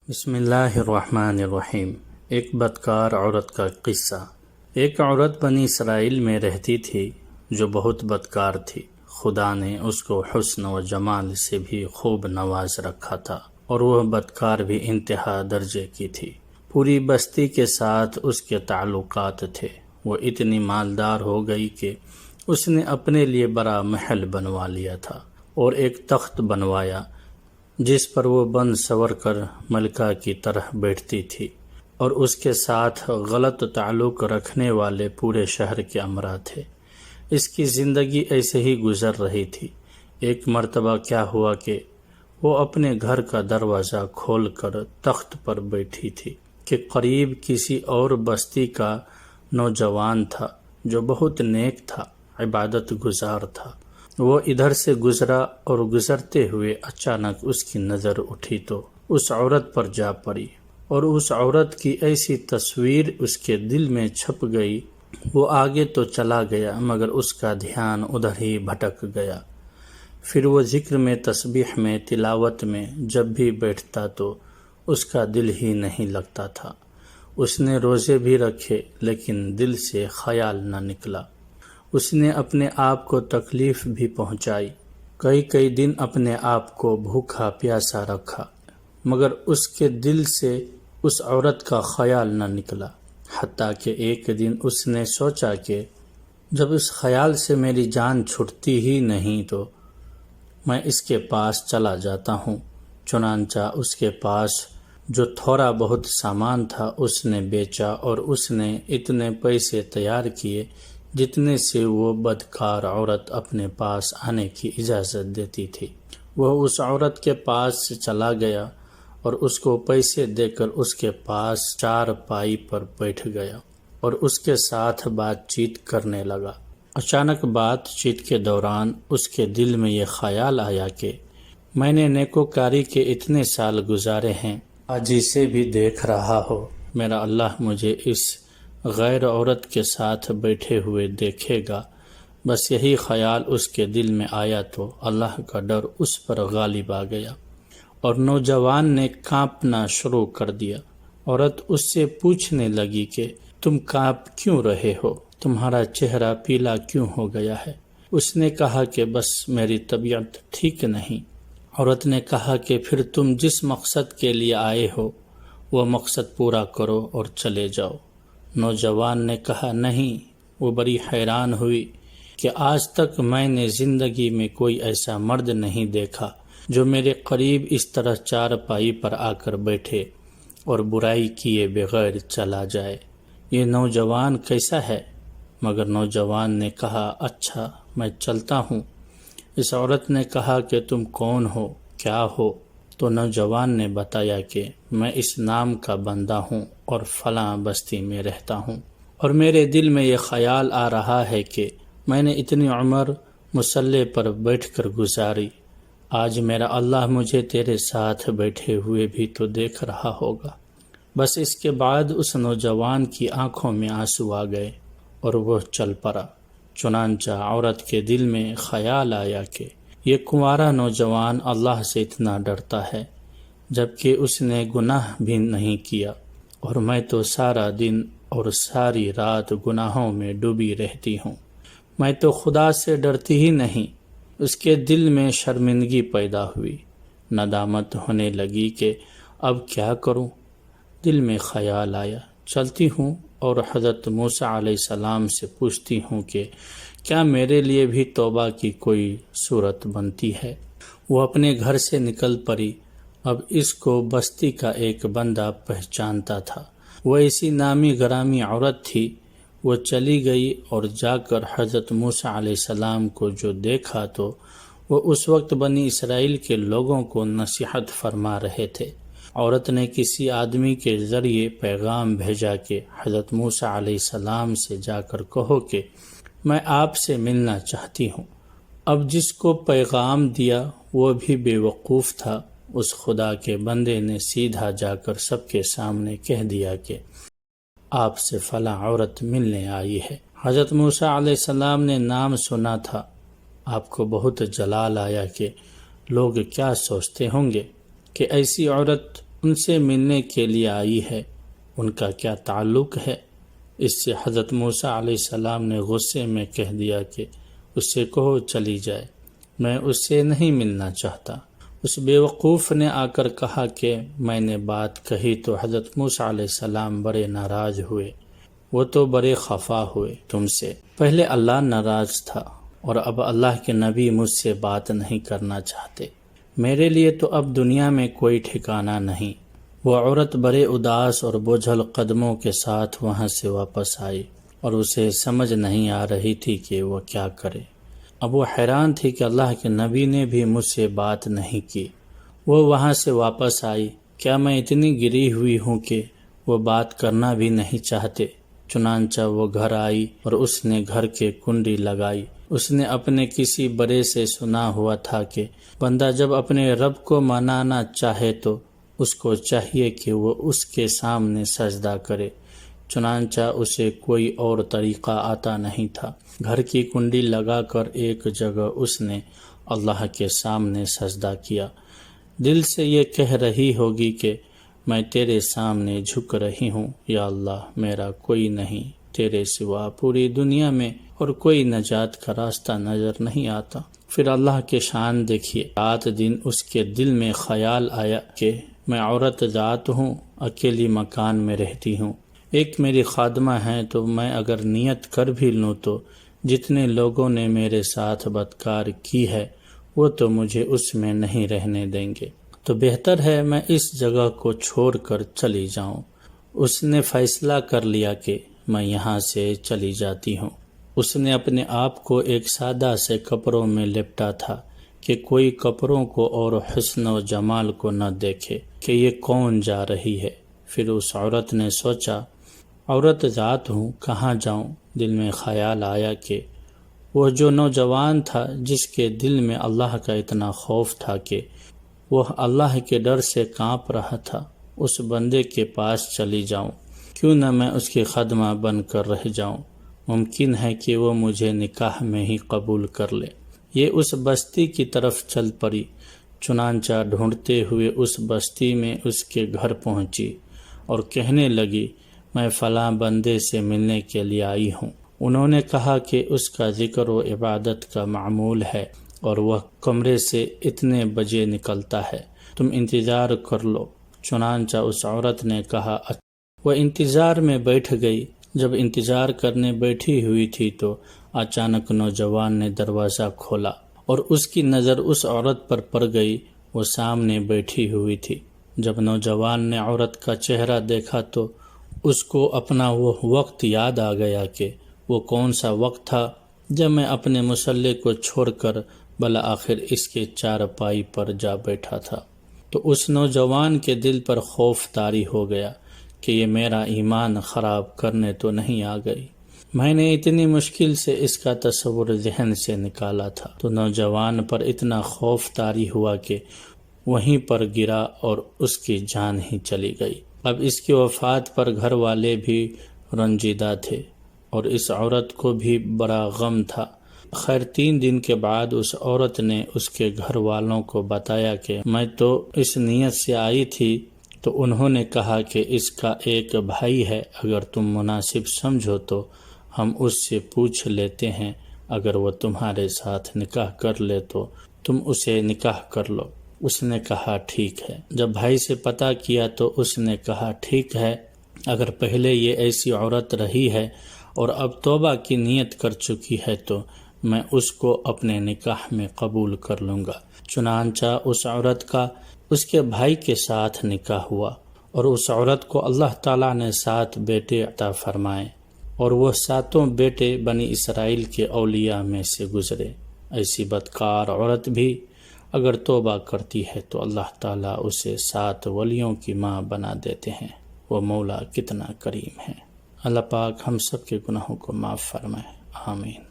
بسم اللہ الرحمن الرحیم۔ ایک بدکار عورت کا قصہ۔ ایک عورت بنی اسرائیل میں رہتی تھی جو بہت بدکار تھی۔ خدا نے اس کو حسن و جمال سے بھی خوب نواز رکھا تھا اور وہ بدکار بھی انتہا درجے کی تھی۔ پوری بستی کے ساتھ اس کے تعلقات تھے۔ وہ اتنی مالدار ہو گئی کہ اس نے اپنے لیے بڑا محل بنوا لیا تھا اور ایک تخت بنوایا جس پر وہ بن سور کر ملکہ کی طرح بیٹھتی تھی، اور اس کے ساتھ غلط تعلق رکھنے والے پورے شہر کے امراء تھے۔ اس کی زندگی ایسے ہی گزر رہی تھی۔ ایک مرتبہ کیا ہوا کہ وہ اپنے گھر کا دروازہ کھول کر تخت پر بیٹھی تھی کہ قریب کسی اور بستی کا نوجوان تھا جو بہت نیک تھا، عبادت گزار تھا۔ وہ ادھر سے گزرا اور گزرتے ہوئے اچانک اس کی نظر اٹھی تو اس عورت پر جا پڑی، اور اس عورت کی ایسی تصویر اس کے دل میں چھپ گئی۔ وہ آگے تو چلا گیا مگر اس کا دھیان ادھر ہی بھٹک گیا۔ پھر وہ ذکر میں، تسبیح میں، تلاوت میں جب بھی بیٹھتا تو اس کا دل ہی نہیں لگتا تھا۔ اس نے روزے بھی رکھے لیکن دل سے خیال نہ نکلا۔ اس نے اپنے آپ کو تکلیف بھی پہنچائی، کئی دن اپنے آپ کو بھوکا پیاسا رکھا، مگر اس کے دل سے اس عورت کا خیال نہ نکلا۔ حتیٰ کہ ایک دن اس نے سوچا کہ جب اس خیال سے میری جان چھٹتی ہی نہیں تو میں اس کے پاس چلا جاتا ہوں۔ چنانچہ اس کے پاس جو تھوڑا بہت سامان تھا اس نے بیچا اور اس نے اتنے پیسے تیار کیے جتنے سے وہ بدکار عورت اپنے پاس آنے کی اجازت دیتی تھی۔ وہ اس عورت کے پاس سے چلا گیا اور اس کو پیسے دے کر اس کے پاس چارپائی پر بیٹھ گیا اور اس کے ساتھ بات چیت کرنے لگا۔ اچانک بات چیت کے دوران اس کے دل میں یہ خیال آیا کہ میں نے نیکوکاری کے اتنے سال گزارے ہیں، آج اسے بھی دیکھ رہا ہو، میرا اللہ مجھے اس غیر عورت کے ساتھ بیٹھے ہوئے دیکھے گا۔ بس یہی خیال اس کے دل میں آیا تو اللہ کا ڈر اس پر غالب آ گیا اور نوجوان نے کانپنا شروع کر دیا۔ عورت اس سے پوچھنے لگی کہ تم کانپ کیوں رہے ہو؟ تمہارا چہرہ پیلا کیوں ہو گیا ہے؟ اس نے کہا کہ بس میری طبیعت ٹھیک نہیں۔ عورت نے کہا کہ پھر تم جس مقصد کے لیے آئے ہو وہ مقصد پورا کرو اور چلے جاؤ۔ نوجوان نے کہا نہیں۔ وہ بڑی حیران ہوئی کہ آج تک میں نے زندگی میں کوئی ایسا مرد نہیں دیکھا جو میرے قریب اس طرح چارپائی پر آ کر بیٹھے اور برائی کیے بغیر چلا جائے۔ یہ نوجوان کیسا ہے؟ مگر نوجوان نے کہا اچھا میں چلتا ہوں۔ اس عورت نے کہا کہ تم کون ہو، کیا ہو؟ تو نوجوان نے بتایا کہ میں اس نام کا بندہ ہوں اور فلاں بستی میں رہتا ہوں، اور میرے دل میں یہ خیال آ رہا ہے کہ میں نے اتنی عمر مصلی پر بیٹھ کر گزاری، آج میرا اللہ مجھے تیرے ساتھ بیٹھے ہوئے بھی تو دیکھ رہا ہوگا۔ بس اس کے بعد اس نوجوان کی آنکھوں میں آنسو آ گئے اور وہ چل پڑا۔ چنانچہ عورت کے دل میں خیال آیا کہ یہ کنوارا نوجوان اللہ سے اتنا ڈرتا ہے جبکہ اس نے گناہ بھی نہیں کیا، اور میں تو سارا دن اور ساری رات گناہوں میں ڈوبی رہتی ہوں، میں تو خدا سے ڈرتی ہی نہیں۔ اس کے دل میں شرمندگی پیدا ہوئی، ندامت ہونے لگی کہ اب کیا کروں۔ دل میں خیال آیا چلتی ہوں اور حضرت موسیٰ علیہ السلام سے پوچھتی ہوں کہ کیا میرے لیے بھی توبہ کی کوئی صورت بنتی ہے۔ وہ اپنے گھر سے نکل پڑی۔ اب اس کو بستی کا ایک بندہ پہچانتا تھا۔ وہ ایسی نامی گرامی عورت تھی۔ وہ چلی گئی اور جا کر حضرت موسیٰ علیہ السلام کو جو دیکھا تو وہ اس وقت بنی اسرائیل کے لوگوں کو نصیحت فرما رہے تھے۔ عورت نے کسی آدمی کے ذریعے پیغام بھیجا کہ حضرت موسیٰ علیہ السلام سے جا کر کہو کہ میں آپ سے ملنا چاہتی ہوں۔ اب جس کو پیغام دیا وہ بھی بے وقوف تھا۔ اس خدا کے بندے نے سیدھا جا کر سب کے سامنے کہہ دیا کہ آپ سے فلاں عورت ملنے آئی ہے۔ حضرت موسیٰ علیہ السلام نے نام سنا تھا۔ آپ کو بہت جلال آیا کہ لوگ کیا سوچتے ہوں گے کہ ایسی عورت ان سے ملنے کے لیے آئی ہے، ان کا کیا تعلق ہے؟ اس سے حضرت موسیٰ علیہ السلام نے غصے میں کہہ دیا کہ اس سے کہو چلی جائے، میں اس سے نہیں ملنا چاہتا۔ اس بیوقوف نے آ کر کہا کہ میں نے بات کہی تو حضرت موسیٰ علیہ السلام بڑے ناراض ہوئے، وہ تو بڑے خفا ہوئے تم سے۔ پہلے اللہ ناراض تھا اور اب اللہ کے نبی مجھ سے بات نہیں کرنا چاہتے، میرے لیے تو اب دنیا میں کوئی ٹھکانہ نہیں۔ وہ عورت بڑے اداس اور بوجھل قدموں کے ساتھ وہاں سے واپس آئی اور اسے سمجھ نہیں آ رہی تھی کہ وہ کیا کرے۔ اب وہ حیران تھی کہ اللہ کے نبی نے بھی مجھ سے بات نہیں کی۔ وہ وہاں سے واپس آئی، کیا میں اتنی گری ہوئی ہوں کہ وہ بات کرنا بھی نہیں چاہتے؟ چنانچہ وہ گھر آئی اور اس نے گھر کے کنڈی لگائی۔ اس نے اپنے کسی بڑے سے سنا ہوا تھا کہ بندہ جب اپنے رب کو منانا چاہے تو اس کو چاہیے کہ وہ اس کے سامنے سجدہ کرے، چنانچہ اسے کوئی اور طریقہ آتا نہیں تھا۔ گھر کی کنڈی لگا کر ایک جگہ اس نے اللہ کے سامنے سجدہ کیا، دل سے یہ کہہ رہی ہوگی کہ میں تیرے سامنے جھک رہی ہوں، یا اللہ میرا کوئی نہیں تیرے سوا پوری دنیا میں، اور کوئی نجات کا راستہ نظر نہیں آتا۔ پھر اللہ کے شان دیکھیے، رات دن اس کے دل میں خیال آیا کہ میں عورت ذات ہوں، اکیلی مکان میں رہتی ہوں، ایک میری خادمہ ہیں، تو میں اگر نیت کر بھی لوں تو جتنے لوگوں نے میرے ساتھ بدکار کی ہے وہ تو مجھے اس میں نہیں رہنے دیں گے، تو بہتر ہے میں اس جگہ کو چھوڑ کر چلی جاؤں۔ اس نے فیصلہ کر لیا کہ میں یہاں سے چلی جاتی ہوں۔ اس نے اپنے آپ کو ایک سادہ سے کپڑوں میں لپٹا تھا کہ کوئی کپڑوں کو اور حسن و جمال کو نہ دیکھے کہ یہ کون جا رہی ہے۔ پھر اس عورت نے سوچا، عورت ذات ہوں، کہاں جاؤں؟ دل میں خیال آیا کہ وہ جو نوجوان تھا جس کے دل میں اللہ کا اتنا خوف تھا کہ وہ اللہ کے ڈر سے کانپ رہا تھا، اس بندے کے پاس چلی جاؤں، کیوں نہ میں اس کی خادمہ بن کر رہ جاؤں، ممکن ہے کہ وہ مجھے نکاح میں ہی قبول کر لے۔ یہ اس بستی کی طرف چل پڑی، چنانچہ ڈھونڈتے ہوئے اس بستی میں اس کے گھر پہنچی اور کہنے لگی، میں فلاں بندے سے ملنے کے لیے آئی ہوں۔ انہوں نے کہا کہ اس کا ذکر و عبادت کا معمول ہے اور وہ کمرے سے اتنے بجے نکلتا ہے، تم انتظار کر لو۔ چنانچہ اس عورت نے کہا، وہ انتظار میں بیٹھ گئی۔ جب انتظار کرنے بیٹھی ہوئی تھی تو اچانک نوجوان نے دروازہ کھولا اور اس کی نظر اس عورت پر پڑ گئی، وہ سامنے بیٹھی ہوئی تھی۔ جب نوجوان نے عورت کا چہرہ دیکھا تو اس کو اپنا وہ وقت یاد آ گیا کہ وہ کون سا وقت تھا جب میں اپنے مسلح کو چھوڑ کر بالآخر اس کے چارپائی پر جا بیٹھا تھا۔ تو اس نوجوان کے دل پر خوف طاری ہو گیا کہ یہ میرا ایمان خراب کرنے تو نہیں آ گئی، میں نے اتنی مشکل سے اس کا تصور ذہن سے نکالا تھا۔ تو نوجوان پر اتنا خوف طاری ہوا کہ وہیں پر گرا اور اس کی جان ہی چلی گئی۔ اب اس کی وفات پر گھر والے بھی رنجیدہ تھے اور اس عورت کو بھی بڑا غم تھا۔ خیر 3 دن کے بعد اس عورت نے اس کے گھر والوں کو بتایا کہ میں تو اس نیت سے آئی تھی، تو انہوں نے کہا کہ اس کا ایک بھائی ہے، اگر تم مناسب سمجھو تو ہم اس سے پوچھ لیتے ہیں، اگر وہ تمہارے ساتھ نکاح کر لے تو تم اسے نکاح کر لو۔ اس نے کہا ٹھیک ہے۔ جب بھائی سے پتہ کیا تو اس نے کہا ٹھیک ہے، اگر پہلے یہ ایسی عورت رہی ہے اور اب توبہ کی نیت کر چکی ہے تو میں اس کو اپنے نکاح میں قبول کر لوں گا۔ چنانچہ اس عورت کا اس کے بھائی کے ساتھ نکاح ہوا اور اس عورت کو اللہ تعالیٰ نے 7 بیٹے عطا فرمائے اور وہ 7 بیٹے بنی اسرائیل کے اولیاء میں سے گزرے۔ ایسی بدکار عورت بھی اگر توبہ کرتی ہے تو اللہ تعالیٰ اسے 7 ولیوں کی ماں بنا دیتے ہیں۔ وہ مولا کتنا کریم ہے۔ اللہ پاک ہم سب کے گناہوں کو معاف فرمائے، آمین۔